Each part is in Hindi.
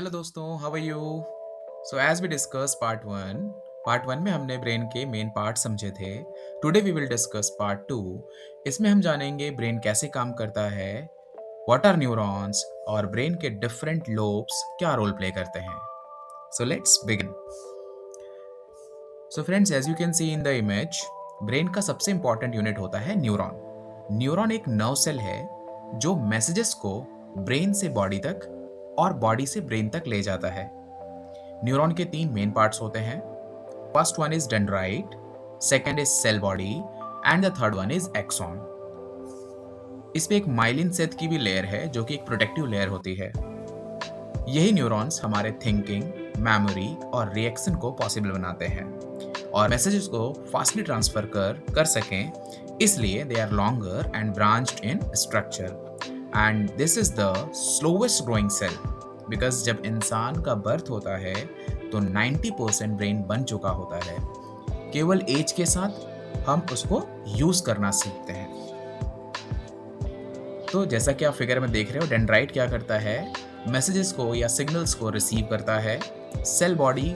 हेलो दोस्तों, how are you? So as we discuss part one में हमने ब्रेन के मेन पार्ट समझे थे। Today we will discuss part two. इसमें हम जानेंगे ब्रेन कैसे काम करता है, व्हाट आर न्यूरॉन्स और ब्रेन के डिफरेंट लोब्स क्या रोल प्ले करते हैं। So let's begin. So friends, as you can see in the image, brain का सबसे इंपॉर्टेंट यूनिट होता है न्यूरॉन। न्यूरॉन एक नर्व सेल है जो मैसेजेस को ब्रेन से बॉडी तक और बॉडी से ब्रेन तक ले जाता है। न्यूरॉन के तीन मेन पार्ट्स होते हैं। First one is dendrite, second is cell body and the third one is axon. इस पे एक माइलिन सेथ की भी लेयर है जो कि एक प्रोटेक्टिव लेयर होती है। यही न्यूरॉन्स हमारे थिंकिंग, मेमोरी और रिएक्शन को पॉसिबल बनाते हैं और मैसेजेस को फास्टली ट्रांसफर कर सकें, इसलिए they are longer and branched in structure and this is the slowest growing cell because जब इंसान का बर्थ होता है तो 90% ब्रेन बन चुका होता है। केवल एज के साथ हम उसको यूज करना सीखते हैं। तो जैसा कि आप फिगर में देख रहे हो, डेंड्राइट क्या करता है, मैसेजेस को या सिग्नल्स को रिसीव करता है। सेल बॉडी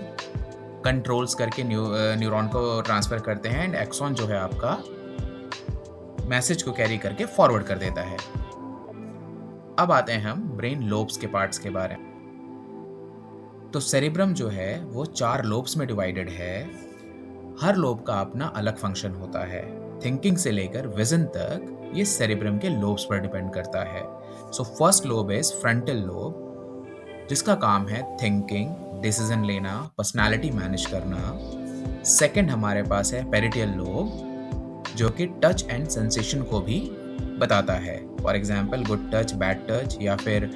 कंट्रोल्स करके न्यूरॉन को ट्रांसफर करते हैं एंड एक्सॉन जो है आपका मैसेज को कैरी करके फॉरवर्ड कर देता है। अब आते हैं हम ब्रेन लोब्स के पार्ट्स के बारे में। तो सेरिब्रम जो है वो 4 लोब्स में डिवाइडेड है। हर लोब का अपना अलग फंक्शन होता है। थिंकिंग से लेकर विजन तक ये सेरिब्रम के लोब्स पर डिपेंड करता है। So first lobe is frontal lobe, जिसका काम है थिंकिंग, डिसीजन लेना, पर्सनालिटी मैनेज करना। सेकंड हमारे पास है पेरिटियल लोब, जो कि टच एंड सेंसेशन को भी बताता है। For example good touch, bad touch, या फिर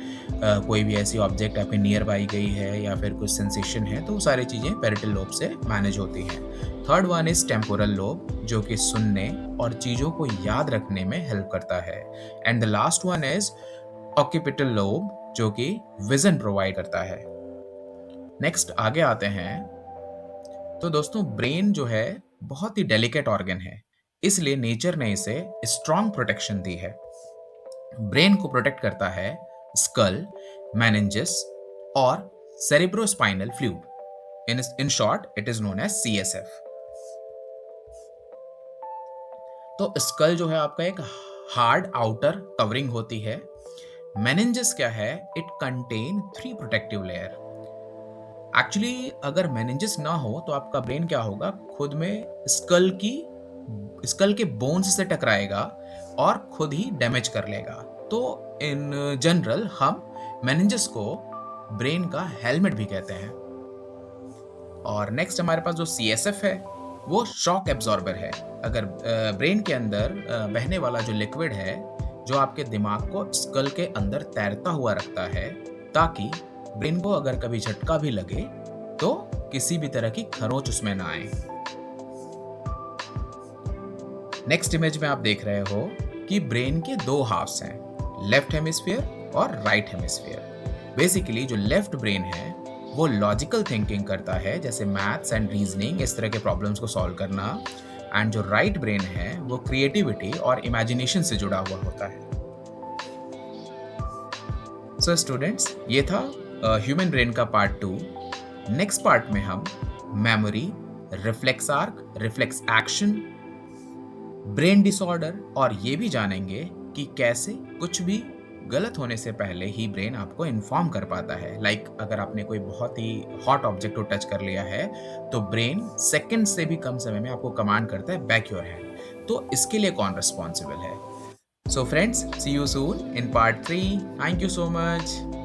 कोई भी ऐसी ऑब्जेक्ट आपके नियर बाई गई है या फिर कुछ सेंसेशन है, तो वो सारी चीज़ें पेरिटल लोब से मैनेज होती हैं। Third one is temporal lobe, जो कि सुनने और चीज़ों को याद रखने में हेल्प करता है। And the last one is occipital lobe, जो कि विजन प्रोवाइड करता है। नेक्स्ट आगे आते हैं। तो दोस्तों, ब्रेन जो है बहुत ही डेलिकेट ऑर्गन है, इसलिए नेचर ने इसे स्ट्रॉन्ग प्रोटेक्शन दी है। ब्रेन को प्रोटेक्ट करता है स्कल, मेनिंजेस और cerebrospinal fluid. In short it is known as CSF। तो स्कल जो है आपका एक हार्ड आउटर कवरिंग होती है। मेनिंजेस क्या है, it contain 3 protective layer. Actually अगर मेनिंजेस ना हो तो आपका ब्रेन क्या होगा, खुद में स्कल के बोन्स से टकराएगा और खुद ही डैमेज कर लेगा। तो इन जनरल हम मेनिंजेस को ब्रेन का हेलमेट भी कहते हैं। और नेक्स्ट हमारे पास जो CSF है वो शॉक एब्जॉर्बर है। अगर ब्रेन के अंदर बहने वाला जो लिक्विड है, जो आपके दिमाग को स्कल के अंदर तैरता हुआ रखता है, ताकि ब्रेन को अगर कभी झटका भी लगे तो किसी भी तरह की खरोंच उसमें ना आए। नेक्स्ट इमेज में आप देख रहे हो कि ब्रेन के 2 हाफ्स हैं, लेफ्ट हेमिस्फीयर और राइट हेमिस्फीयर। बेसिकली जो लेफ्ट ब्रेन है वो लॉजिकल थिंकिंग करता है, जैसे मैथ्स एंड रीजनिंग, इस तरह के प्रॉब्लम्स को सॉल्व करना। एंड जो राइट ब्रेन है वो क्रिएटिविटी और इमेजिनेशन से जुड़ा हुआ होता है। सो स्टूडेंट्स, ये था ह्यूमन ब्रेन का पार्ट 2। नेक्स्ट पार्ट में हम memory, reflex arc, reflex action, brain disorder और ये भी जानेंगे कि कैसे कुछ भी गलत होने से पहले ही ब्रेन आपको इन्फॉर्म कर पाता है। लाइक अगर आपने कोई बहुत ही हॉट ऑब्जेक्ट को टच कर लिया है तो ब्रेन सेकंड से भी कम समय में आपको कमांड करता है बैक योर हैंड। तो इसके लिए कौन रिस्पॉन्सिबल है? So friends, see you soon in part 3। Thank you so much.